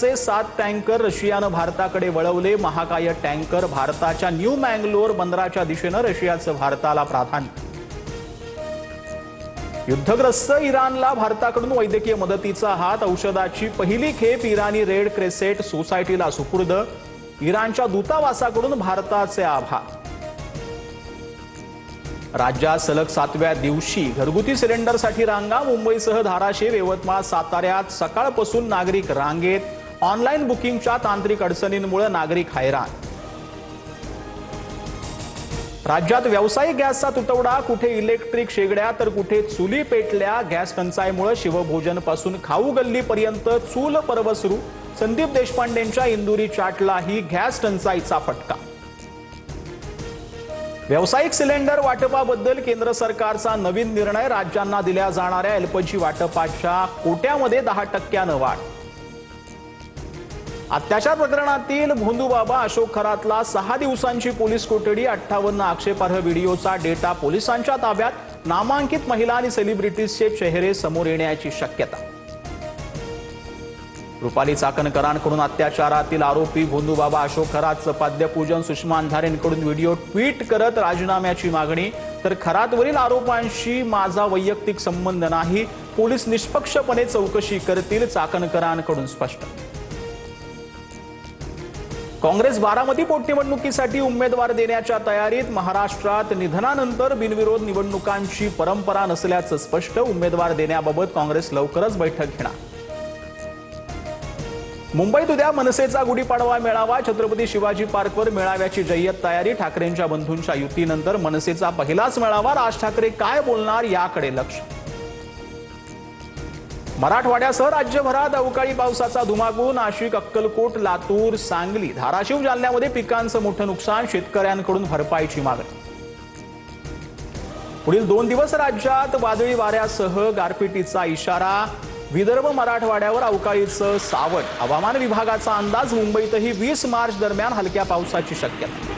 चे 7 टँकर रशियानं भारताकडे वळवले। महाकाय टँकर भारताच्या न्यू मँगलोर बंदराच्या दिशेनं रशियाचं भारताला प्राधान्य। युद्धग्रस्त इराणला भारताकडून वैद्यकीय मदतीचा हात। औषधाची पहिली खेप इराणी रेड क्रेसेंट सोसायटीला सुपूर्द। इराणच्या दूतावासाकडून भारताचे आभार। राज्यात सलग 7व्या दिवशी घरगुती सिलेंडरसाठी रांगा। मुंबईसह धाराशिव, यवतमाळ, साताऱ्यात सकाळपासून नागरिक रांगेत। ऑनलाईन बुकिंगच्या तांत्रिक अडचणींमुळे नागरिक हैराण। राज्यात व्यावसायिक गॅसचा तुटवडा। कुठे इलेक्ट्रिक शेगड्या तर कुठे चुली पेटल्या। गॅस टंचाईमुळे शिवभोजनपासून खाऊ गल्लीपर्यंत चूल पर्व सुरू। संदीप देशपांडेंच्या इंदुरी चाटलाही गॅस टंचाईचा फटका। व्यावसायिक सिलेंडर वाटपाबद्दल केंद्र सरकारचा नवीन निर्णय। राज्यांना दिल्या जाणाऱ्या एलपीजी वाटपाच्या कोट्यामध्ये 10% वाढ। अत्याचार प्रकरणातील भोंदूबाबा अशोक खरातला 6 दिवसांची पोलीस कोठडी। 58 आक्षेपार्ह व्हिडिओचा डेटा पोलिसांच्या ताब्यात। नामांकित महिला आणि सेलिब्रिटीजचे चेहरे समोर येण्याची शक्यता। रुपाली चाकणकरांकडून अत्याचारातील आरोपी भोंदूबाबा अशोक खरातचं पाद्यपूजन। सुषमा अंधारेंकडून व्हिडिओ ट्विट करत राजीनाम्याची मागणी। तर खरातवरील आरोपांशी माझा वैयक्तिक संबंध नाही, पोलीस निष्पक्षपणे चौकशी करतील, चाकणकरांकडून स्पष्ट। काँग्रेस बारामती पोटनिवडणुकीसाठी उमेदवार देण्याच्या तयारीत। महाराष्ट्रात निधनानंतर बिनविरोध निवडणुकांची परंपरा नसल्याचं स्पष्ट। उमेदवार देण्याबाबत काँग्रेस लवकरच बैठक घेणार। मुंबईत उद्या मनसेचा गुढीपाडवा मेळावा। छत्रपती शिवाजी पार्कवर मेळाव्याची जय्यत तयारी। ठाकरेंच्या बंधूंच्या युतीनंतर मनसेचा पहिलाच मेळावा। राज ठाकरे काय बोलणार याकडे लक्ष। मराठवाड्यासह राज्यभरात अवकाळी पावसाचा धुमाकूळ। नाशिक, अक्कलकोट, लातूर, सांगली, धाराशिव, जालन्यामध्ये पिकांचं मोठं नुकसान। शेतकऱ्यांकडून भरपाईची मागणी। पुढील 2 दिवस राज्यात वादळी वाऱ्यासह गारपिटीचा इशारा। विदर्भ, मराठवाड्यावर अवकाळीचं सावट। हवामान विभागाचा अंदाज। मुंबईतही 20 मार्च दरम्यान हलक्या पावसाची शक्यता।